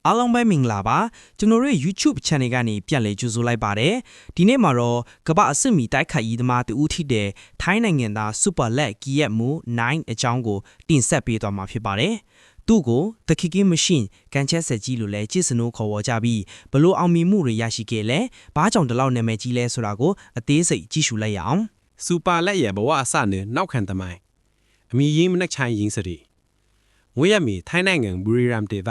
အားလုံးပဲမင်္ဂလာပါကျွန်တော်တို့ YouTube channel ကနေပြန်လည်ကြိုဆိုလိုက်ပါတယ်ဒီနေ့မှာတော့ကမ္ဘာအစစ်မီတိုက်ခိုက်ရေးသမားတူဦးထိတဲ့ထိုင်းနိုင်ငံသား Super Let ကီယက်မူ9အကြောင်းကိုတင်ဆက်ပေးသွားမှာဖြစ်ပါတယ်သူ့ကို The Kicking Machine ကန်ချက်ဆက်ကြီးလို့လည်းကြည်စနိုးခေါ်ဝေါ်ကြပြီးဘလို့အောင်မြင်မှုတွေရရှိခဲ့လဲဘာကြောင့်ဒီလောက်နာမည်ကြီးလဲဆိုတာကိုအသေးစိတ်ကြည့်ရှုလိုက်ရအောင် Super Let ရဲ့ဘဝအစနဲ့နောက်ခံသမိုင်းအမီရင်းမနှက်ချိုင်းရင်းစရီငွေရမီထိုင်းနိုင်ငံဘူရီရမ်တေဗ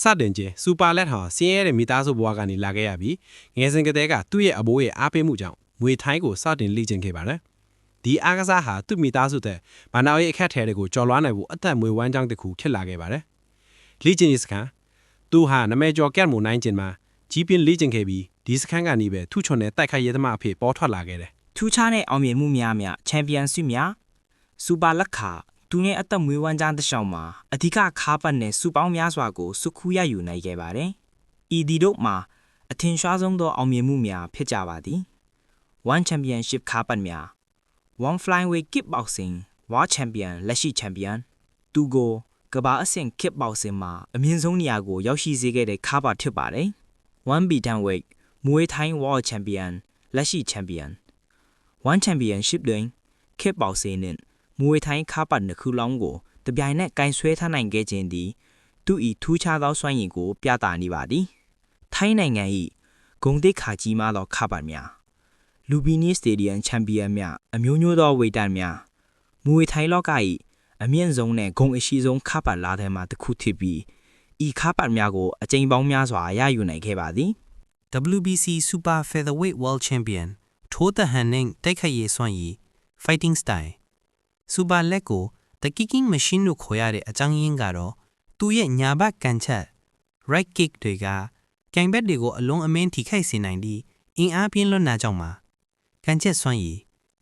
စတင်ကျစူပါလက်ဟာစင်းရဲတဲ့မိသားစုဘဝကနေလာခဲ့ရပြီးငယ်စဉ်ကတည်းကသူ့ရဲ့အဘိုးရဲ့အားပေးမှုကြောင့်ငွေထိုင်းကိုစတင်လေ့ကျင့်ခဲ့ပါတယ်။ဒီအားကစားဟာသူ့မိသားစုတဲ့ဘာနာရဲ့အခက်အခဲတွေကိုကျော်လွှားနိုင်ဖို့အသက်မွေးဝမ်းကြောင်းတစ်ခုဖြစ်လာခဲ့ပါတယ်။လေ့ကျင့်ရေးစခန်းသူဟာနမဲကျော်ကက်မိုနိုင်ကျင်မှာကြီးပြင်းလေ့ကျင့်ခဲ့ပြီးဒီစခန်းကနေပဲထုချွန်တဲ့တိုက်ခိုက်ရေးသမားအဖြစ်ပေါ်ထွက်လာခဲ့တယ်။ထူးခြားတဲ့အောင်မြင်မှုများချန်ပီယံဆုများစူပါလက်ခါသူနဲ့အသက်မွေးဝမ်းကြောင်းတစ်လျှောက်မှာအဓိကခါပတ်နဲ့စုပေါင်းများစွာကိုစုခူးရယူနိုင်ခဲ့ပါတယ်။ဤဒီတို့မှာအထင်ရှားဆုံးသောအောင်မြင်မှုများဖြစ်ကြပါသည်။ One Championship ခါပတ်များ One Flyweight Kickboxing World Champion လက်ရှိ Champion သူကိုကမ္ဘာအဆင့် Kickboxing မှာအမြင့်ဆုံးနေရာကိုရောက်ရှိစေခဲ့တဲ့ခါပတ်ဖြစ်ပါတယ်။ One Bantamweight Muay Thai World Champion လက်ရှိ Champion One Championship တွင် Kickboxing နဲ့မွေထိုင်းခါပတ်နှစ်ခုလုံးကိုတပြိုင်နက်ကင်ဆွဲထားနိုင်ခဲ့ခြင်းသည်သူ၏ထူးခြားသောစွမ်းရည်ကိုပြသနေပါသည်ထိုင်းနိုင်ငံ၏ဂုဏ်သိက္ခာကြီးမားသောခါပတ်များလူဘီနီစတေဒီယမ်ချန်ပီယံများအမျိုးမျိုးသောဝေတန်များမွေထိုင်းလောက၏အမြင့်ဆုံးနဲ့ဂုဏ်အရှိဆုံးခါပတ်လာတဲ့မှာတစ်ခုဖြစ်ပြီးဤခါပတ်များကိုအကြိမ်ပေါင်းများစွာရယူနိုင်ခဲ့ပါသည် WBC Super Featherweight World Champion ထိုးတဟန်နှင့်တိုက်ခိုက်ရေးစွမ်းရည် Fighting Style Super Let ကို The Kicking Machine လို့ခေါ်ရတဲ့အကြောင်းရင်းကတော့သူရဲ့ညာဘက်ကန်ချက် right kick တွေကကန်ဘက်တွေကိုအလုံးအမင်းထိခိုက်စေနိုင်ပြီးအင်အားပြင်းလွန်းနာကြောင့်ပါကန်ချက်စွမ်းရည်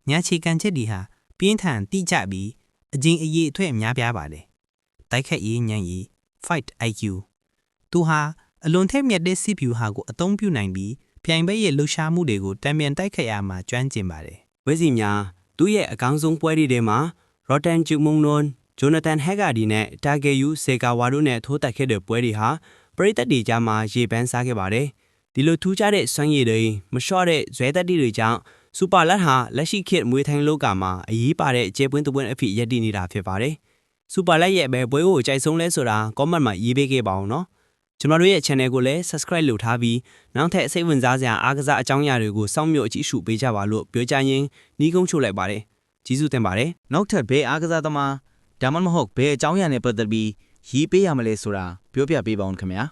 ညာချီကန်ချက်ဒီဟာပြင်းထန်တိကျပြီးအကျဉ်အရေးအထွေအများပြားပါတယ်တိုက်ခတ်ရေးဉာဏ်ရည် fight IQ သူဟာအလွန်ထက်မြက်တဲ့ CPU ဟာကိုအသုံးပြုနိုင်ပြီးပြိုင်ဘက်ရဲ့လှူရှားမှုတွေကိုတံပြန်တိုက်ခတ်ရမှာကျွမ်းကျင်ပါတယ်ဝဲစီများသူရဲ့အကောင်းဆုံးပွဲတွေထဲမှာရော်တန်ဂျူမုံနွန်ဂျိုနာသန်ဟက်ဂါဒီနဲ့တာဂေယူစေကာဝါတို့နဲ့ထိုးတက်ခဲ့တဲ့ပွဲတွေဟာပရိသတ်တွေကြားမှာရေပန်းစားခဲ့ပါတယ်။ဒီလိုထူးခြားတဲ့စွမ်းရည်တွေမလျှော့တဲ့ဇွဲတက်တီတွေကြောင့်စူပါလက်ဟာလက်ရှိခေတ်မွေးထိုင်းလောကမှာအရေးပါတဲ့ကျေပွင့်တပွင့်အဖြစ်ရည်တည်နေတာဖြစ်ပါတယ်။စူပါလက်ရဲ့ပဲပွဲကိုကြိုက်ဆုံးလဲဆိုတာ comment မှာရေးပေးခဲ့ပါအောင်နော်။ကျွန်တော်တို့ရဲ့ channel ကိုလည်း subscribe လုပ်ထားပြီးနောက်ထပ်စိတ်ဝင်စားစရာအားကစားအကြောင်းအရာတွေကိုစောင့်မျှော်ကြည့်ရှုပေးကြပါလို့ပြောကြရင်းနှီးကုန်းချို့လိုက်ပါတယ်။ကျေးဇူးတင်ပါတယ်နောက်ထပ်ဘယ်အားကစားသမားဒါမှမဟုတ်ဘယ်အကြောင်းအရာနဲ့ပတ်သက်ပြီးရေးပေးရမလဲဆိုတာပြောပြပေးပါဦးခင်ဗျာ